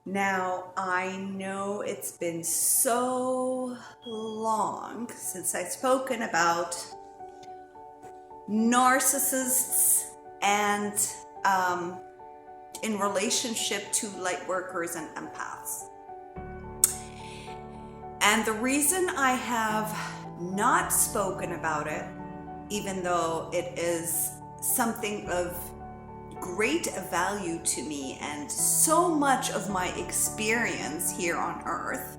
Now, I know it's been so long since I've spoken about narcissists and in relationship to light workers and empaths. And the reason I have not spoken about it, even though it is something of great value to me and so much of my experience here on earth,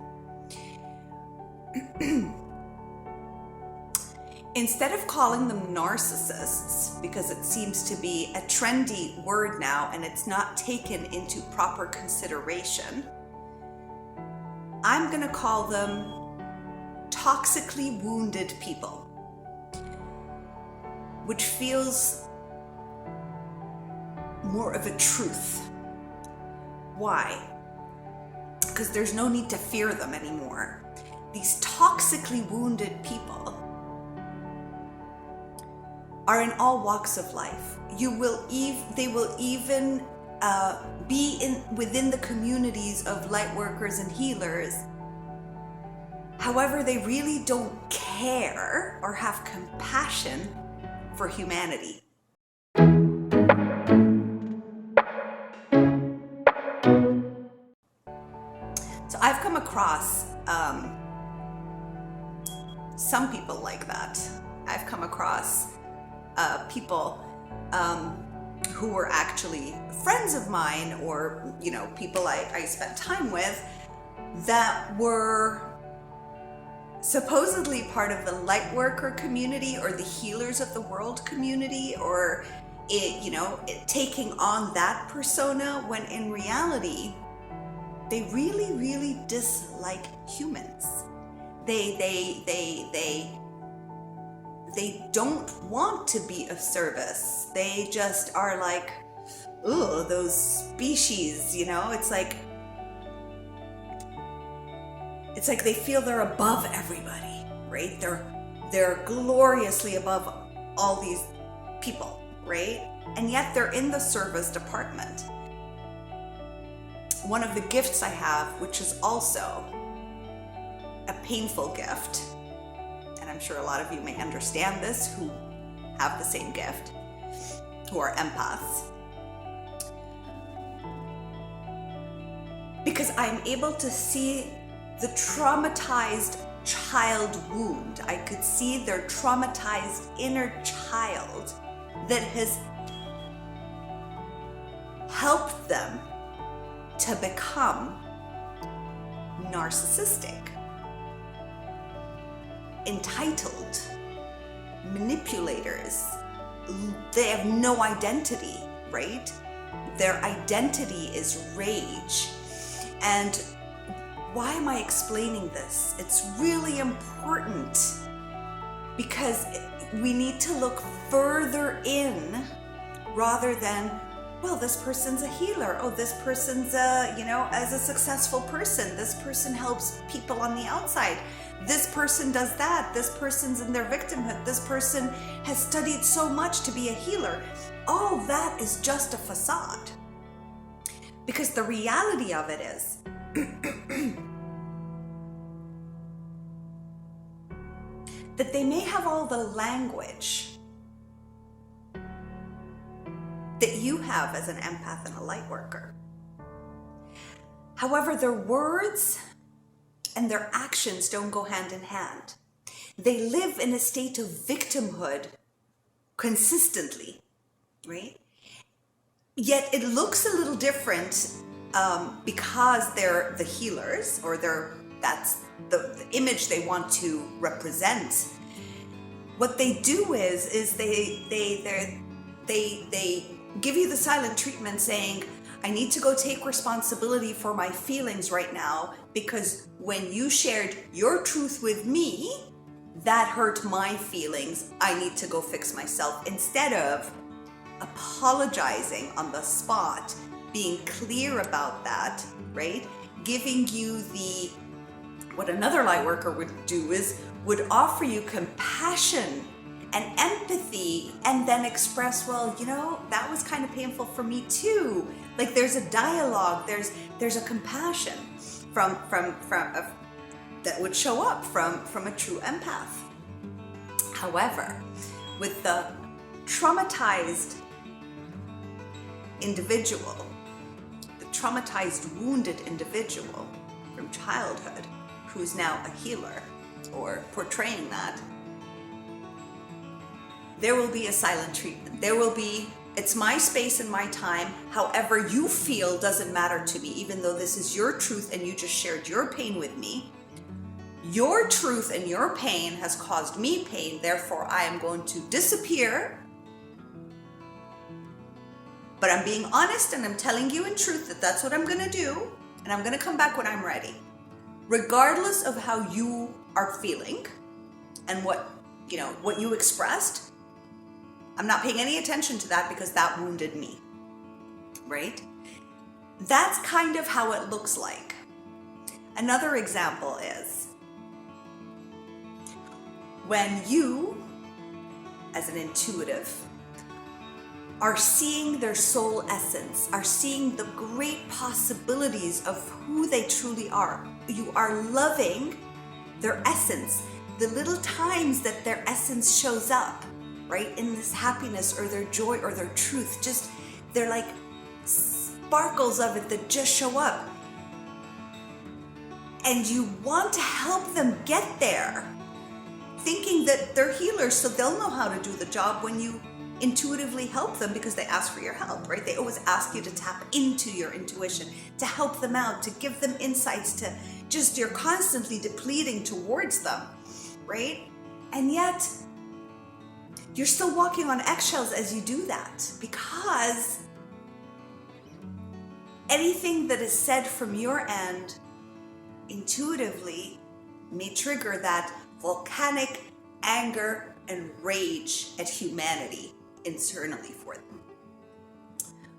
instead of calling them narcissists, because it seems to be a trendy word now and it's not taken into proper consideration, I'm going to call them toxically wounded people, which feels more of a truth. Why? Because there's no need to fear them anymore. These toxically wounded people are in all walks of life. They will even be within the communities of light workers and healers. However, they really don't care or have compassion for humanity. So I've come across some people like that. I've come across people who were actually friends of mine, or people I spent time with, that were supposedly part of the light worker community or the healers of the world community, or taking on that persona, when in reality they really dislike humans. They don't want to be of service. They just are like, ugh, those species, It's like they feel they're above everybody, right? They're gloriously above all these people, right? And yet they're in the service department. One of the gifts I have, which is also a painful gift, and I'm sure a lot of you may understand this who have the same gift, who are empaths, because I'm able to see the traumatized child wound. I could see their traumatized inner child that has helped them to become narcissistic, entitled, manipulators. They have no identity, right? Their identity is rage. And why am I explaining this? It's really important because we need to look further in rather than, well, this person's a healer. Oh, this person's as a successful person. This person helps people on the outside. This person does that. This person's in their victimhood. This person has studied so much to be a healer. All that is just a facade. Because the reality of it is, that they may have all the language that you have as an empath and a light worker. However, their words and their actions don't go hand in hand. They live in a state of victimhood consistently, right? Yet it looks a little different because they're the healers, or that's the image they want to represent. What they do is they give you the silent treatment, saying, I need to go take responsibility for my feelings right now, because when you shared your truth with me, that hurt my feelings. I need to go fix myself, instead of apologizing on the spot, being clear about that, right? Giving you what another light worker would do is would offer you compassion and empathy, and then express, well, you know, that was kind of painful for me too. Like there's a dialogue, there's a compassion from that would show up from a true empath. However, with the traumatized individual, the traumatized, wounded individual from childhood, who's now a healer or portraying that, there will be a silent treatment. There will be, it's my space and my time. However you feel doesn't matter to me, even though this is your truth and you just shared your pain with me. Your truth and your pain has caused me pain, therefore I am going to disappear. But I'm being honest and I'm telling you in truth that that's what I'm going to do, and I'm going to come back when I'm ready. Regardless of how you are feeling and what you expressed, I'm not paying any attention to that because that wounded me, right? That's kind of how it looks like. Another example is when you, as an intuitive, are seeing their soul essence, are seeing the great possibilities of who they truly are. You are loving their essence, the little times that their essence shows up, right? In this happiness or their joy or their truth, just they're like sparkles of it that just show up. And you want to help them get there, thinking that they're healers, so they'll know how to do the job when you intuitively help them because they ask for your help, right? They always ask you to tap into your intuition, to help them out, to give them insights, to just, you're constantly depleting towards them, right? And yet, you're still walking on eggshells as you do that, because anything that is said from your end intuitively may trigger that volcanic anger and rage at humanity internally for them,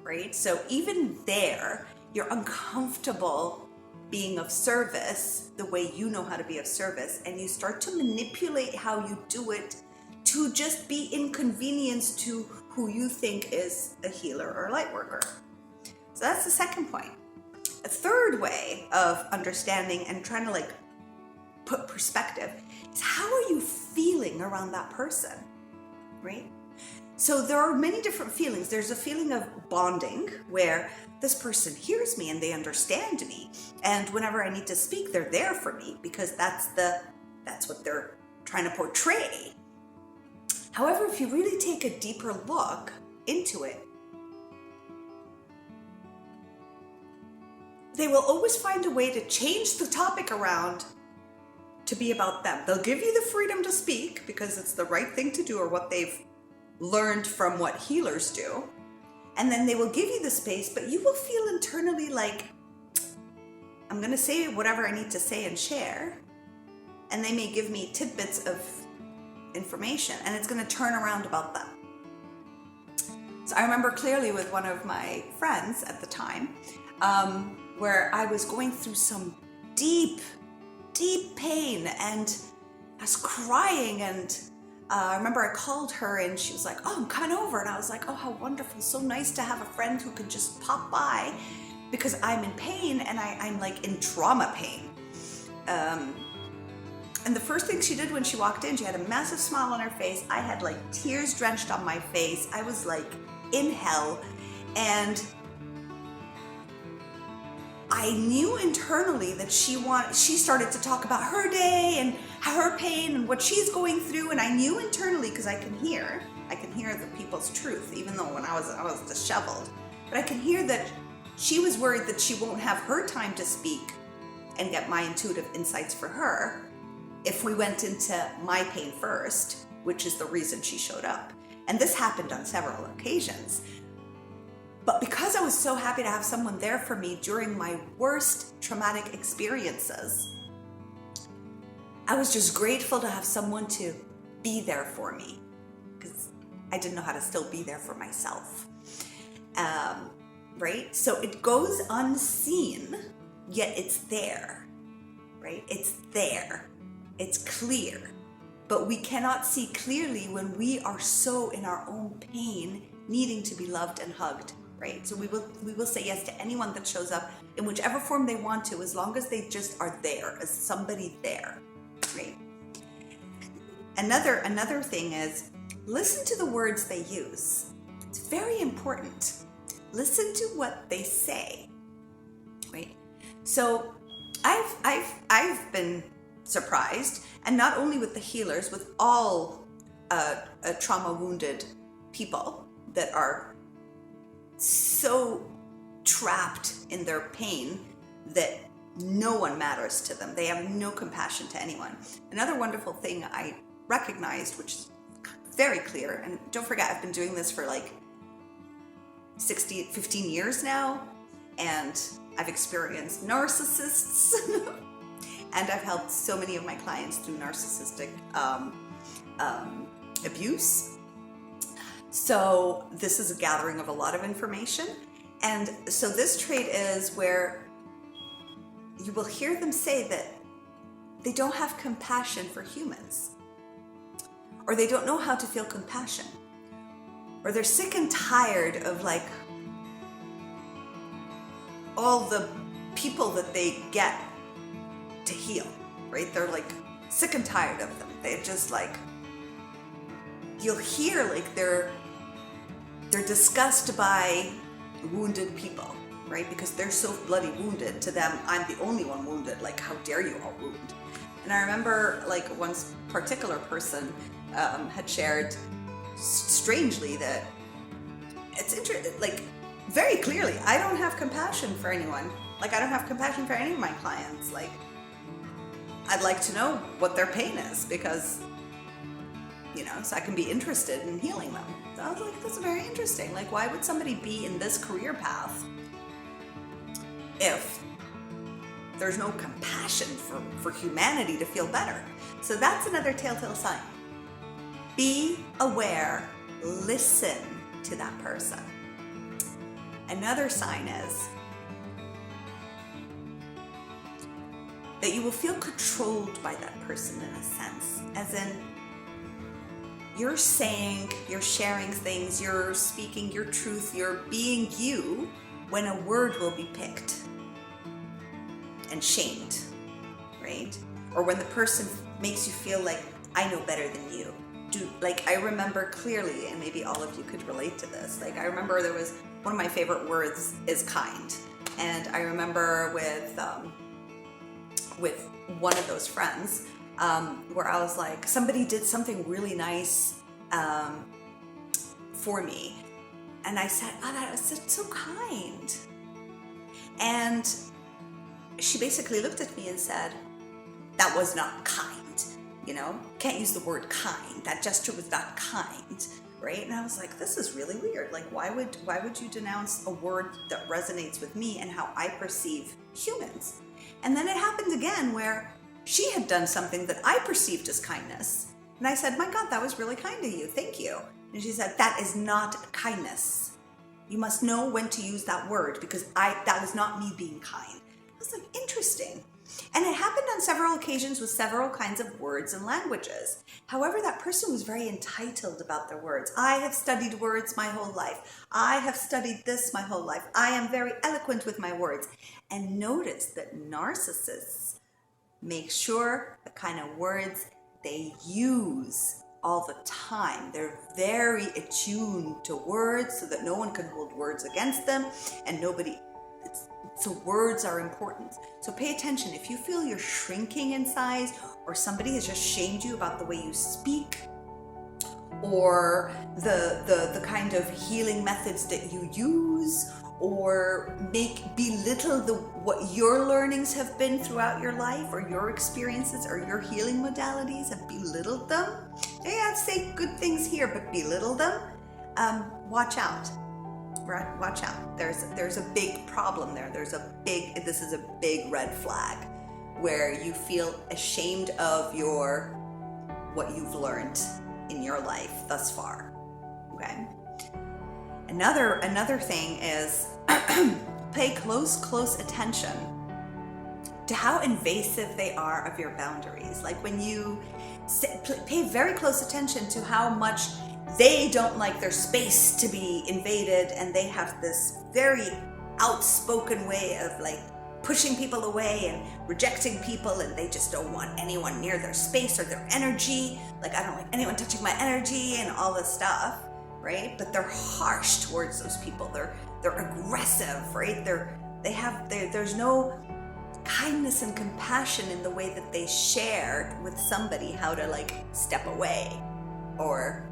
right? So even there, you're uncomfortable being of service the way you know how to be of service, and you start to manipulate how you do it to just be inconvenienced to who you think is a healer or a light worker. So that's the second point. A third way of understanding and trying to like put perspective is, how are you feeling around that person, right? So there are many different feelings. There's a feeling of bonding where this person hears me and they understand me, and whenever I need to speak, they're there for me because that's what they're trying to portray. However, if you really take a deeper look into it, they will always find a way to change the topic around to be about them. They'll give you the freedom to speak because it's the right thing to do, or what they've learned from what healers do. And then they will give you the space, but you will feel internally like, I'm going to say whatever I need to say and share. And they may give me tidbits of information, and it's going to turn around about them. So I remember clearly with one of my friends at the time, where I was going through some deep pain, and I was crying, and I remember I called her and she was like, oh, I'm coming over. And I was like, oh, how wonderful. So nice to have a friend who can just pop by, because I'm in pain, and I'm like in trauma pain. And the first thing she did when she walked in, she had a massive smile on her face. I had like tears drenched on my face. I was like in hell. And I knew internally that she started to talk about her day and her pain and what she's going through. And I knew internally, because I can hear the people's truth, even though when I was disheveled, but I can hear that she was worried that she won't have her time to speak and get my intuitive insights for her if we went into my pain first, which is the reason she showed up. And this happened on several occasions. But because I was so happy to have someone there for me during my worst traumatic experiences, I was just grateful to have someone to be there for me, because I didn't know how to still be there for myself. Right? So it goes unseen, yet it's there, right? It's there. It's clear. but we cannot see clearly when we are so in our own pain, needing to be loved and hugged, right? So we will say yes to anyone that shows up in whichever form they want to, as long as they just are there, as somebody there, right? Another thing is, listen to the words they use. It's very important. Listen to what they say, right? So I've been surprised, and not only with the healers, with all trauma wounded people that are so trapped in their pain that no one matters to them. They have no compassion to anyone. Another wonderful thing I recognized, which is very clear, and don't forget, I've been doing this for like 15 years now, and I've experienced narcissists and I've helped so many of my clients through narcissistic abuse. So this is a gathering of a lot of information. And so this trait is where you will hear them say that they don't have compassion for humans, or they don't know how to feel compassion, or they're sick and tired of like all the people that they get to heal, right? They're like sick and tired of them. They're just like, you'll hear like they're disgusted by wounded people, right? Because they're so bloody wounded. To them, I'm the only one wounded. Like, how dare you all wound? And I remember like one particular person had shared strangely that it's interesting, like very clearly, I don't have compassion for anyone. Like, I don't have compassion for any of my clients. Like, I'd like to know what their pain is, because, you know, so I can be interested in healing them. So I was like, that's very interesting. Like, why would somebody be in this career path if there's no compassion for humanity to feel better? So that's another telltale sign. Be aware, listen to that person. Another sign is that you will feel controlled by that person in a sense, as in you're saying, you're sharing things, you're speaking your truth, you're being you, when a word will be picked and shamed, right? Or when the person makes you feel like, I know better than you. Like, I remember clearly, and maybe all of you could relate to this, like, I remember there was one of my favorite words is kind. And I remember with one of those friends, where I was like, somebody did something really nice for me. And I said, oh, that was so kind. And she basically looked at me and said, that was not kind. You know, can't use the word kind. That gesture was not kind, right? And I was like, this is really weird. Like, why would you denounce a word that resonates with me and how I perceive humans? And then it happened again where she had done something that I perceived as kindness. And I said, my God, that was really kind of you. Thank you. And she said, that is not kindness. You must know when to use that word, because that was not me being kind. I was like, interesting. And it happened on several occasions with several kinds of words and languages. However, that person was very entitled about their words. I have studied words my whole life. I have studied this my whole life. I am very eloquent with my words. And notice that narcissists make sure the kind of words they use all the time. They're very attuned to words so that no one can hold words against them, and so words are important. So pay attention. If you feel you're shrinking in size, or somebody has just shamed you about the way you speak, or the kind of healing methods that you use, or belittle what your learnings have been throughout your life, or your experiences, or your healing modalities have belittled them. Yeah, say good things here, but belittle them. Watch out. Watch out. There's a big problem there. This is a big red flag where you feel ashamed of what you've learned in your life thus far. Okay. Another thing is pay close attention to how invasive they are of your boundaries. Like when you pay very close attention to how much they don't like their space to be invaded, and they have this very outspoken way of like pushing people away and rejecting people, and they just don't want anyone near their space or their energy. Like, I don't like anyone touching my energy and all this stuff, right? But they're harsh towards those people. They're aggressive, right? There's no kindness and compassion in the way that they share with somebody how to like step away, or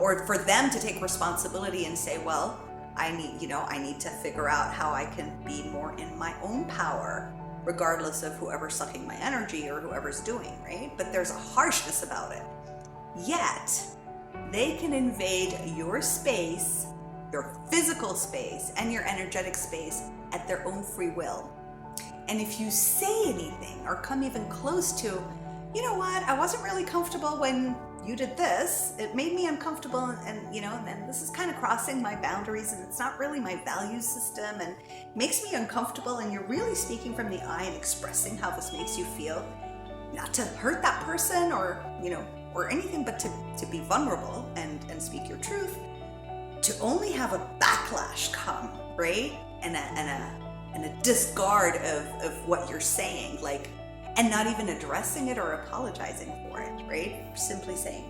or for them to take responsibility and say, well, I need to figure out how I can be more in my own power, regardless of whoever's sucking my energy or whoever's doing, right? But there's a harshness about it. Yet, they can invade your space, your physical space, and your energetic space at their own free will. And if you say anything or come even close to, you know what, I wasn't really comfortable when you did this, it made me uncomfortable, and then this is kind of crossing my boundaries, and it's not really my value system, and makes me uncomfortable, and you're really speaking from the eye and expressing how this makes you feel, not to hurt that person or anything, but to be vulnerable and speak your truth, to only have a backlash come, right? And a discard of what you're saying, like, and not even addressing it or apologizing for it, right? Simply saying,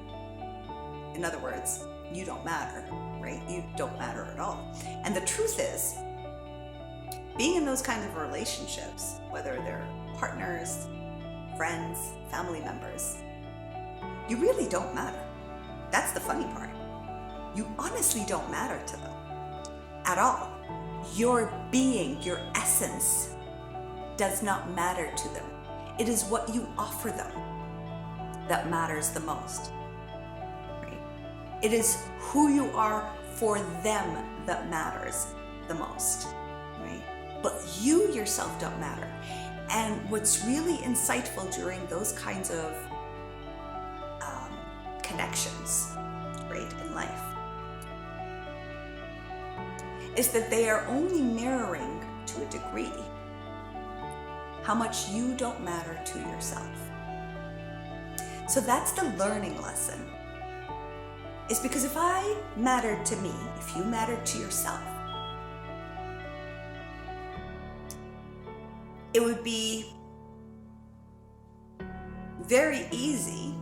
in other words, you don't matter, right? You don't matter at all. And the truth is, being in those kinds of relationships, whether they're partners, friends, family members, you really don't matter. That's the funny part. You honestly don't matter to them at all. Your being, your essence, does not matter to them. It is what you offer them that matters the most, right? It is who you are for them that matters the most, right? But you yourself don't matter. And what's really insightful during those kinds of connections, right, in life, is that they are only mirroring, to a degree, how much you don't matter to yourself. So that's the learning lesson. Is because if I mattered to me, if you mattered to yourself, it would be very easy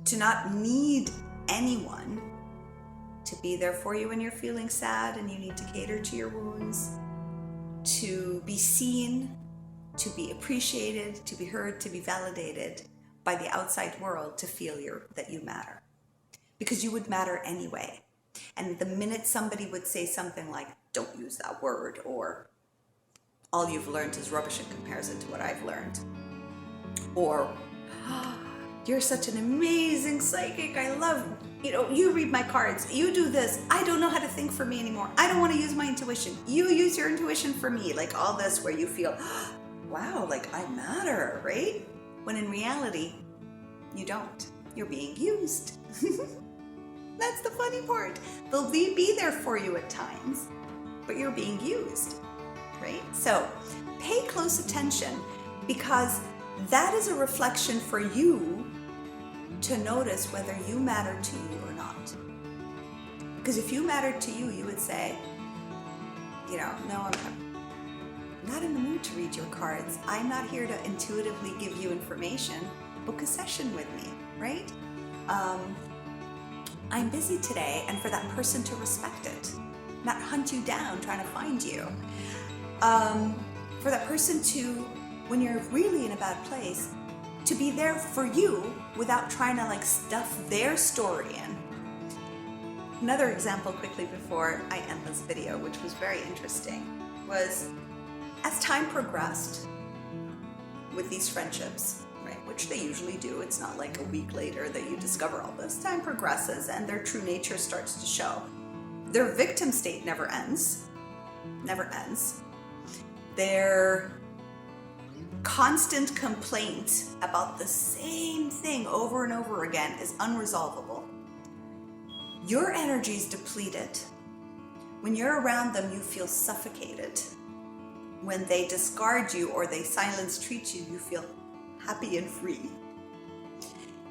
to not need anyone to be there for you when you're feeling sad and you need to cater to your wounds, to be seen, to be appreciated, to be heard, to be validated by the outside world, to feel that you matter. Because you would matter anyway. And the minute somebody would say something like, don't use that word, or all you've learned is rubbish in comparison to what I've learned, or you're such an amazing psychic, I love, you read my cards, you do this, I don't know how to think for me anymore, I don't want to use my intuition, you use your intuition for me, like all this where you feel, wow, like I matter, right? When in reality, you don't. You're being used. That's the funny part. They'll be there for you at times, but you're being used, right? So pay close attention, because that is a reflection for you to notice whether you matter to you or not. Because if you mattered to you, you would say, no, I'm not in the mood to read your cards. I'm not here to intuitively give you information. Book a session with me, right? I'm busy today, and for that person to respect it, not hunt you down trying to find you. For that person to, when you're really in a bad place, to be there for you without trying to stuff their story in. Another example quickly before I end this video, which was very interesting, was as time progressed with these friendships, right, which they usually do, it's not like a week later that you discover all this. Time progresses and their true nature starts to show. Their victim state never ends. Their constant complaint about the same thing over and over again is unresolvable. Your energy is depleted. When you're around them, you feel suffocated. when they discard you or they silence treat you, you feel happy and free.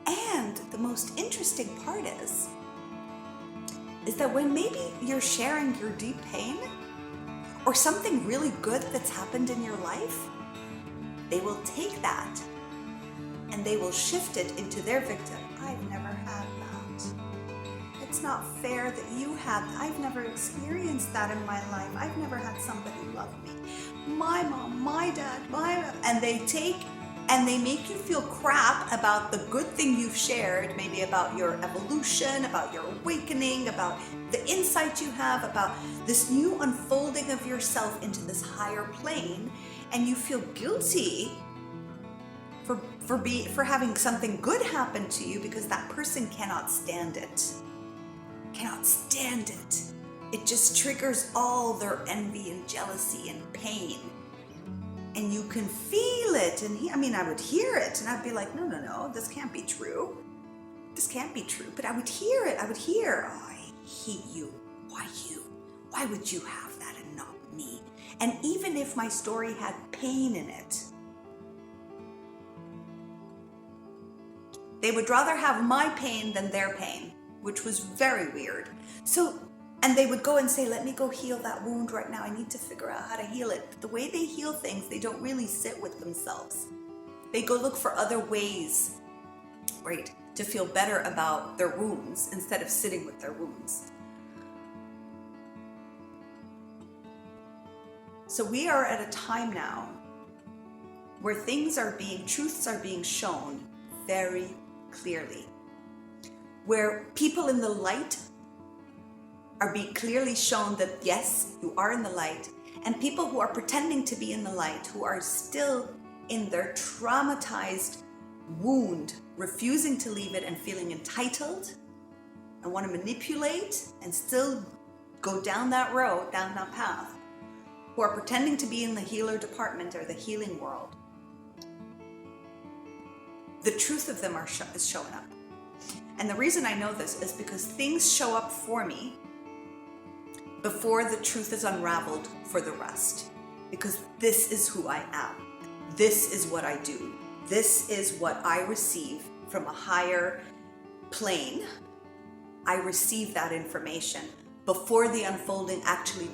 And the most interesting part is that when maybe you're sharing your deep pain or something really good that's happened in your life, they will take that and they will shift it into their victim. I've never had that. It's not fair that you have. I've never experienced that in my life. I've never had somebody love me. My mom, my dad, and they take and they make you feel crap about the good thing you've shared, maybe about your evolution, about your awakening, about the insight you have, about this new unfolding of yourself into this higher plane, and you feel guilty for having something good happen to you because that person cannot stand it. Cannot stand it. It just triggers all their envy and jealousy and pain. And you can feel it. And I would hear it and I'd be like, no, this can't be true. This can't be true. But I would hear it. I would hear, oh, I hate you. Why you? Why would you have that and not me? And even if my story had pain in it, they would rather have my pain than their pain, which was very weird. And they would go and say, let me go heal that wound right now. I need to figure out how to heal it. But the way they heal things, they don't really sit with themselves. They go look for other ways, right, to feel better about their wounds instead of sitting with their wounds. So we are at a time now where truths are being shown very clearly. Where people in the light are being clearly shown that yes, you are in the light, and people who are pretending to be in the light, who are still in their traumatized wound, refusing to leave it and feeling entitled and want to manipulate and still go down that road, down that path, who are pretending to be in the healer department or the healing world. The truth of them is showing up. And the reason I know this is because things show up for me before the truth is unraveled for the rest. Because this is who I am. This is what I do. This is what I receive from a higher plane. I receive that information before the unfolding actually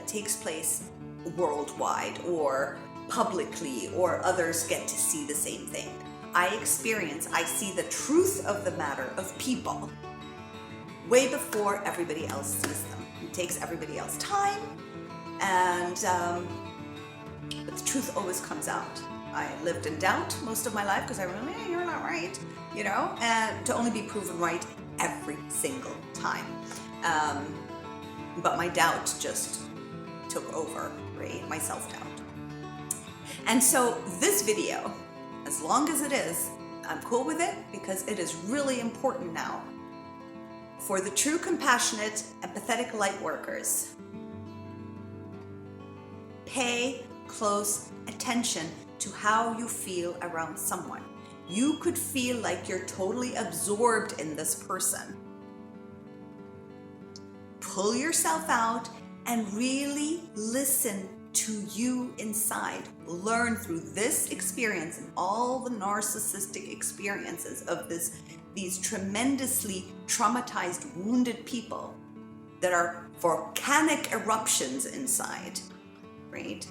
takes place worldwide or publicly, or others get to see the same thing. I see the truth of the matter of people way before everybody else sees them. It takes everybody else time, but the truth always comes out. I lived in doubt most of my life because I remember, you're not right, and to only be proven right every single time. But my doubt just took over, right? My self-doubt. And so this video, as long as it is, I'm cool with it because it is really important now for the true, compassionate, empathetic light workers. Pay close attention to how you feel around someone. You could feel like you're totally absorbed in this person. Pull yourself out and really listen to you inside. Learn through this experience and all the narcissistic experiences of these tremendously traumatized, wounded people that are volcanic eruptions inside, right?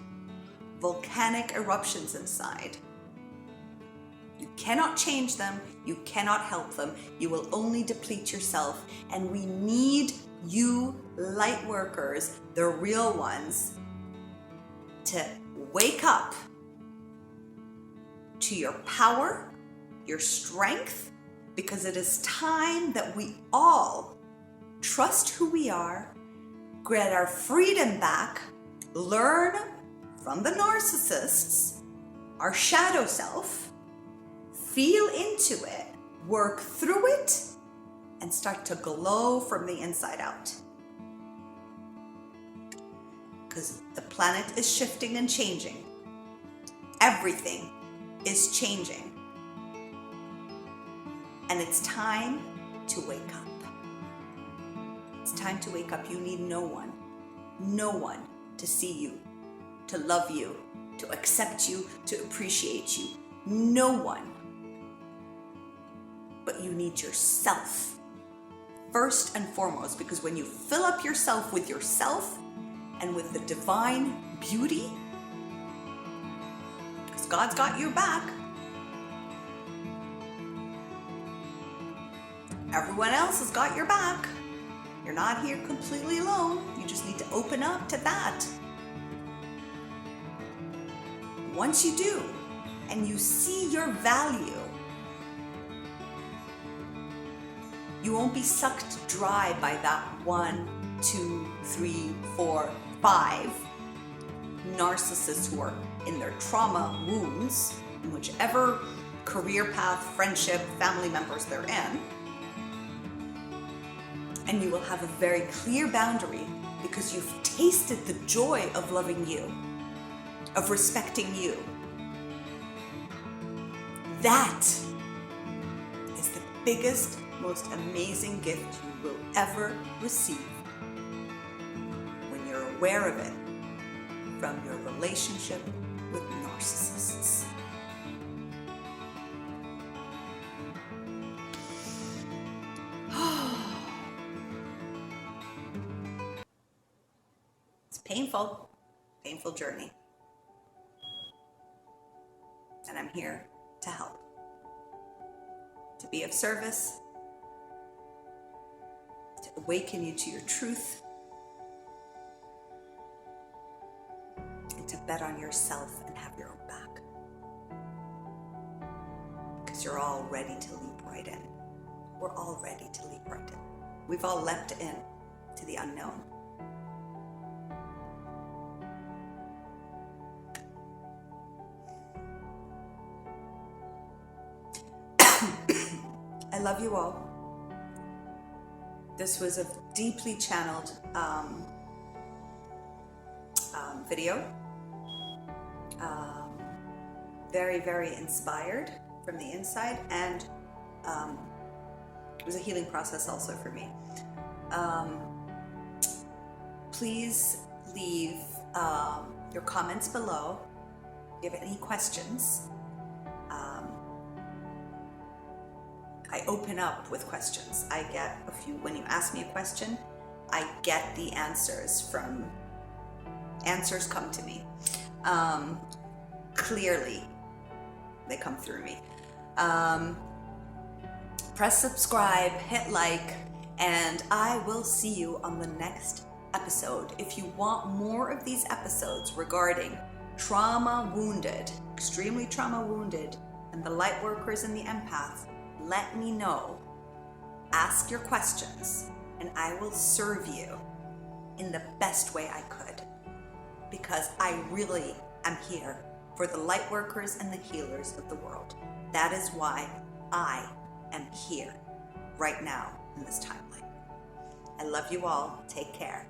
Volcanic eruptions inside. You cannot change them. You cannot help them. You will only deplete yourself. And we need you light workers, the real ones, to wake up to your power, your strength, because it is time that we all trust who we are, get our freedom back, learn from the narcissists, our shadow self, feel into it, work through it, and start to glow from the inside out. Because the planet is shifting and changing. Everything is changing. And it's time to wake up. It's time to wake up. You need no one to see you. to love you, to accept you, to appreciate you. No one. But you need yourself first and foremost, because when you fill up yourself and with the divine beauty, because God's got your back, everyone else has got your back. You're not here completely alone. You just need to open up to that. Once you do, and you see your value, you won't be sucked dry by that 1, 2, 3, 4, 5 narcissists who are in their trauma wounds, in whichever career path, friendship, family members they're in. And you will have a very clear boundary because you've tasted the joy of loving you, of respecting you. That is the biggest, most amazing gift you will ever receive when you're aware of it from your relationship with narcissists. It's painful journey. And I'm here to help, to be of service, to awaken you to your truth, and to bet on yourself and have your own back. Because you're all ready to leap right in. We're all ready to leap right in. We've all leapt in to the unknown. I love you all. This was a deeply channeled video. Very, very inspired from the inside, and it was a healing process also for me. Please leave your comments below if you have any questions. I open up with questions. I get a few, when you ask me a question, I get the answers come to me. Clearly, they come through me. Press subscribe, hit like, and I will see you on the next episode. If you want more of these episodes regarding trauma wounded, extremely trauma wounded, and the light workers and the empaths, let me know. Ask your questions, and I will serve you in the best way I could, because I really am here for the light workers and the healers of the world. That is why I am here right now in this timeline. I love you all. Take care.